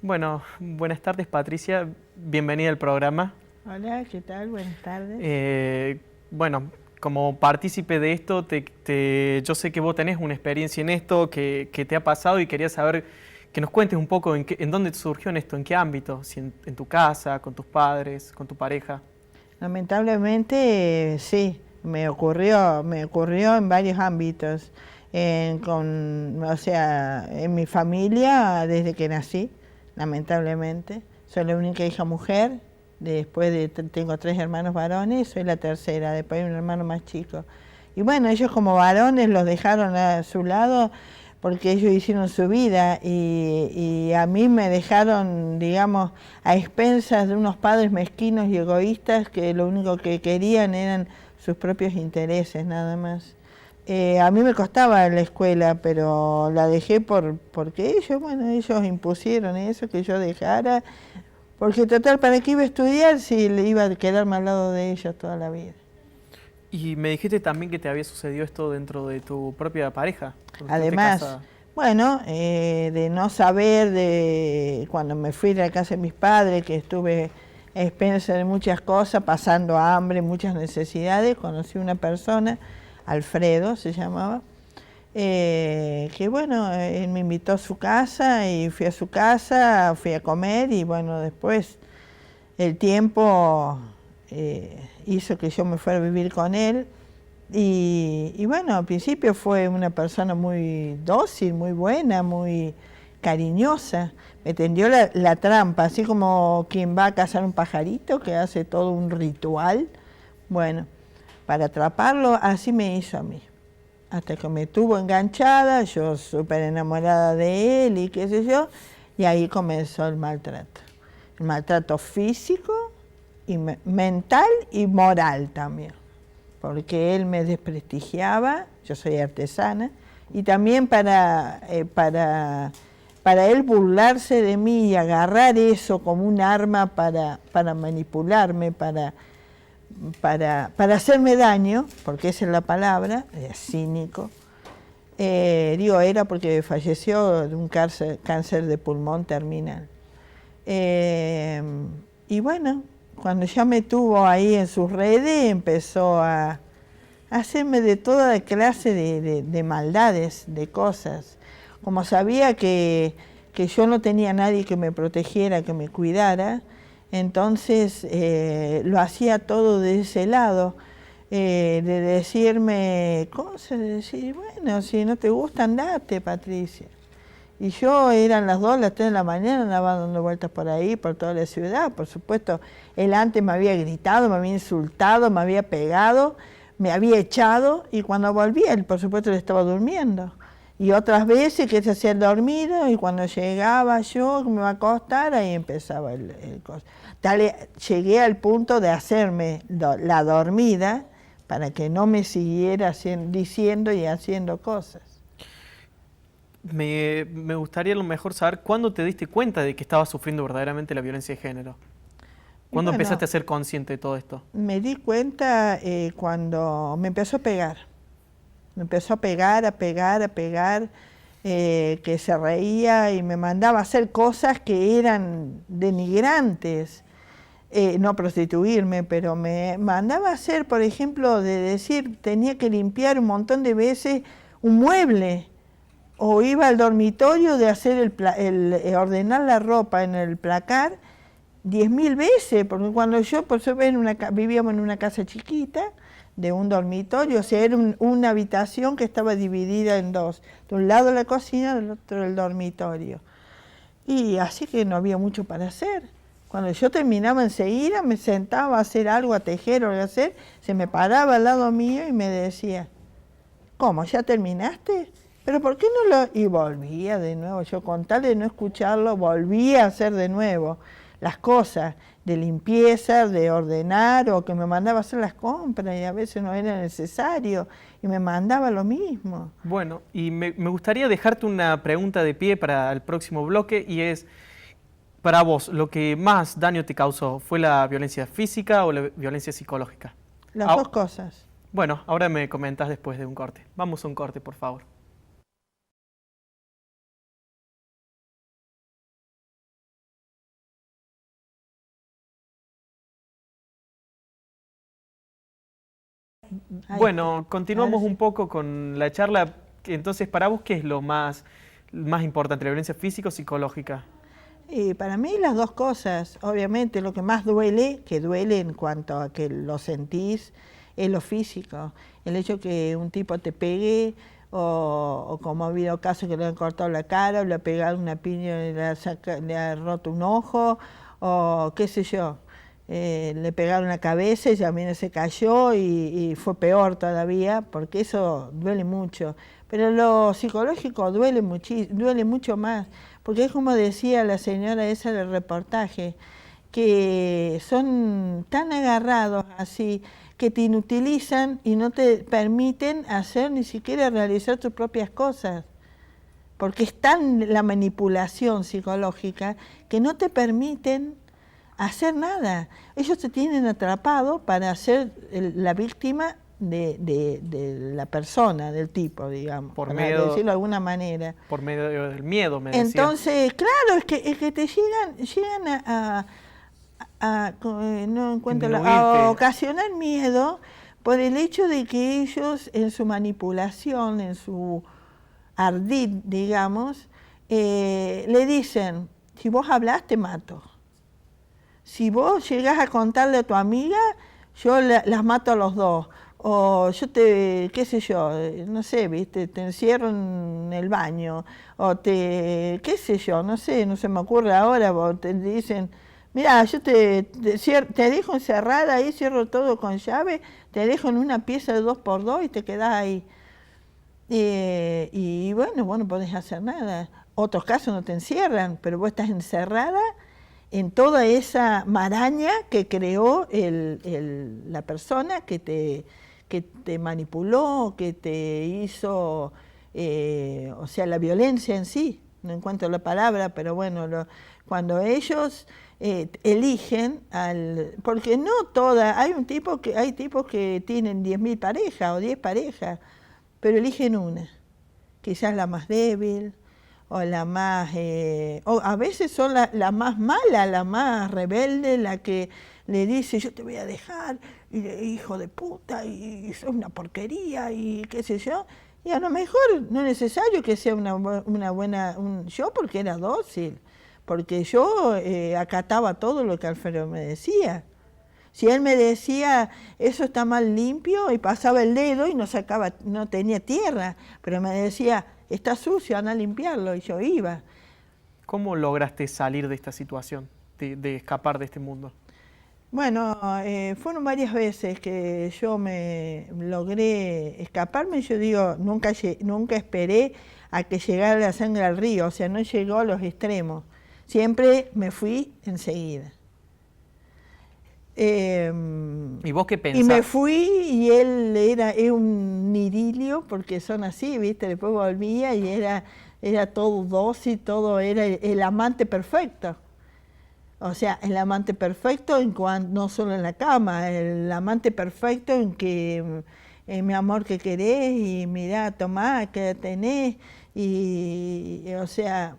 Bueno, buenas tardes Patricia, bienvenida al programa. Hola, ¿qué tal? Buenas tardes. Bueno, como partícipe de esto, yo sé que vos tenés una experiencia en esto, que te ha pasado y quería saber que nos cuentes un poco en dónde surgió en esto, en qué ámbito, si en tu casa, con tus padres, con tu pareja. Lamentablemente, sí, me ocurrió en varios ámbitos. O sea, en mi familia desde que nací, lamentablemente. Soy la única hija mujer, tengo 3 hermanos varones, soy la tercera, después hay un hermano más chico. Y bueno, ellos como varones los dejaron a su lado porque ellos hicieron su vida y a mí me dejaron, digamos, a expensas de unos padres mezquinos y egoístas que lo único que querían eran sus propios intereses, nada más. A mí me costaba la escuela, pero la dejé porque ellos impusieron eso, que yo dejara, porque total, ¿para qué iba a estudiar si le iba a quedarme al lado de ellos toda la vida? Y me dijiste también que te había sucedido esto dentro de tu propia pareja, cuando estuviste Además, casada. bueno, de no saber, de cuando me fui de la casa de mis padres, que estuve a expensas de muchas cosas, pasando hambre, muchas necesidades, conocí una persona, Alfredo se llamaba, que bueno, él me invitó a su casa y fui a su casa, fui a comer y bueno, después el tiempo hizo que yo me fuera a vivir con él. Y bueno, al principio fue una persona muy dócil, muy buena, muy cariñosa. Me tendió la trampa, así como quien va a cazar un pajarito, que hace todo un ritual. Bueno, para atraparlo, así me hizo a mí. Hasta que me tuvo enganchada, yo súper enamorada de él y qué sé yo, y ahí comenzó el maltrato. El maltrato físico, y mental y moral también, porque él me desprestigiaba, yo soy artesana, y también para él burlarse de mí y agarrar eso como un arma para manipularme, para hacerme daño, porque esa es la palabra, es cínico. Era porque falleció de un cáncer de pulmón terminal. Y bueno, cuando ya me tuvo ahí en sus redes, empezó a hacerme de toda clase de maldades, de cosas. Como sabía que yo no tenía nadie que me protegiera, que me cuidara, entonces lo hacía todo de ese lado, de decirme cosas, de decir, bueno, si no te gusta, andate, Patricia. Y yo eran las 2, las 3 de la mañana, andaba dando vueltas por ahí, por toda la ciudad. Por supuesto, él antes me había gritado, me había insultado, me había pegado, me había echado, y cuando volví, él por supuesto le estaba durmiendo. Y otras veces que se hacía el dormido, y cuando llegaba yo, que me iba a acostar, ahí empezaba el cosa. Llegué al punto de hacerme la dormida para que no me siguiera diciendo y haciendo cosas. Me gustaría a lo mejor saber cuándo te diste cuenta de que estabas sufriendo verdaderamente la violencia de género. Y ¿Cuándo bueno, empezaste a ser consciente de todo esto? me di cuenta cuando me empezó a pegar. Me empezó a pegar, a pegar, a pegar, que se reía y me mandaba a hacer cosas que eran denigrantes. No prostituirme, pero me mandaba a hacer, por ejemplo, de decir, tenía que limpiar un montón de veces un mueble, o iba al dormitorio de hacer ordenar la ropa en el placar 10.000 veces, porque cuando yo, por eso vivíamos en una casa chiquita, de un dormitorio, o sea, era una habitación que estaba dividida en dos, de un lado la cocina, del otro el dormitorio. Y así que no había mucho para hacer. Cuando yo terminaba enseguida, me sentaba a hacer algo, a tejer o a hacer, se me paraba al lado mío y me decía, ¿cómo, ya terminaste? ¿Pero por qué no lo...? Y volvía de nuevo, yo con tal de no escucharlo, volvía a hacer de nuevo las cosas de limpieza, de ordenar, o que me mandaba a hacer las compras y a veces no era necesario, y me mandaba lo mismo. Bueno, y me gustaría dejarte una pregunta de pie para el próximo bloque y es, para vos, ¿lo que más daño te causó fue la violencia física o la violencia psicológica? Las Ah, dos cosas. bueno, ahora me comentas después de un corte. Vamos a un corte, por favor. Bueno, continuamos un poco con la charla. Entonces, para vos, ¿qué es lo más importante, la violencia física o psicológica? Y para mí las dos cosas, obviamente lo que más duele, que duele en cuanto a que lo sentís, es lo físico. El hecho que un tipo te pegue, o como ha habido casos que le han cortado la cara, o le ha pegado una piña y le ha roto un ojo, o qué sé yo. Le pegaron la cabeza y también se cayó y fue peor todavía, porque eso duele mucho. Pero lo psicológico duele mucho más, porque es como decía la señora esa del reportaje, que son tan agarrados así, que te inutilizan y no te permiten hacer ni siquiera realizar tus propias cosas. Porque es tan la manipulación psicológica que no te permiten hacer nada. Ellos te tienen atrapado para ser la víctima de la persona, del tipo, digamos, Por para medio, decirlo de alguna manera. Por medio del miedo, me decía. Entonces, claro, es que te llegan no encuentro a ocasionar miedo por el hecho de que ellos en su manipulación, en su ardid, digamos, le dicen, si vos hablas te mato. Si vos llegás a contarle a tu amiga, yo las mato a los dos. O yo qué sé yo, no sé, viste, te encierro en el baño. O qué sé yo, no sé, no se me ocurre ahora, o te dicen, mira, yo te dejo encerrada ahí, cierro todo con llave, te dejo en una pieza de 2x2 y te quedás ahí. Y bueno, vos no podés hacer nada. Otros casos no te encierran, pero vos estás encerrada en toda esa maraña que creó la persona que te manipuló, que te hizo, o sea, la violencia en sí, no encuentro la palabra, pero bueno, cuando ellos eligen, porque no todas, hay tipos que tienen 10.000 parejas o 10 parejas, pero eligen una, quizás la más débil, o la más, o a veces son la más mala, la más rebelde, la que le dice yo te voy a dejar, y hijo de puta, y sos una porquería, y qué sé yo, y a lo mejor no es necesario que sea una buena, yo porque era dócil, porque yo acataba todo lo que Alfredo me decía. Si él me decía, eso está mal limpio, y pasaba el dedo y no tenía tierra, pero me decía, está sucio, anda a limpiarlo, y yo iba. ¿Cómo lograste salir de esta situación, de escapar de este mundo? Bueno, fueron varias veces que yo me logré escaparme. Yo digo, nunca esperé a que llegara la sangre al río, o sea, no llegó a los extremos. Siempre me fui enseguida. ¿Y vos qué pensás? Y me fui y él era un idilio, porque son así, ¿viste? Después volvía y era todo dócil, todo era el amante perfecto. O sea, el amante perfecto no solo en la cama, el amante perfecto en que, mi amor, ¿qué querés? Y mirá, tomá, ¿qué tenés? O sea,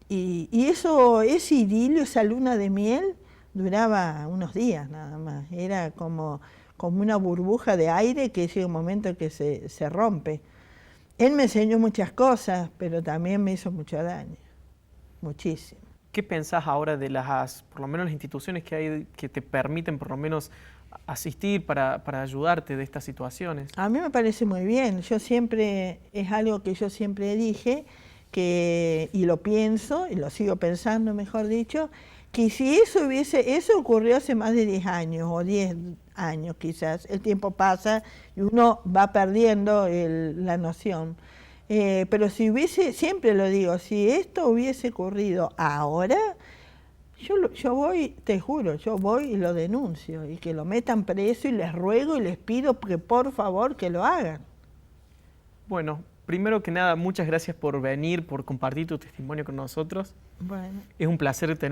y ese idilio, esa luna de miel, duraba unos días nada más. Era como una burbuja de aire que llega un momento que se rompe. Él me enseñó muchas cosas, pero también me hizo mucho daño, muchísimo. ¿Qué pensás ahora de por lo menos las instituciones que hay que te permiten por lo menos asistir para ayudarte de estas situaciones? A mí me parece muy bien. Es algo que yo siempre dije, y lo pienso, y lo sigo pensando, mejor dicho, que si eso ocurrió hace más de 10 años, o 10 años quizás, el tiempo pasa y uno va perdiendo la noción. Pero siempre lo digo, si esto hubiese ocurrido ahora, yo voy, te juro, yo voy y lo denuncio, y que lo metan preso, y les ruego y les pido que por favor que lo hagan. Bueno, primero que nada, muchas gracias por venir, por compartir tu testimonio con nosotros. Bueno. Es un placer tener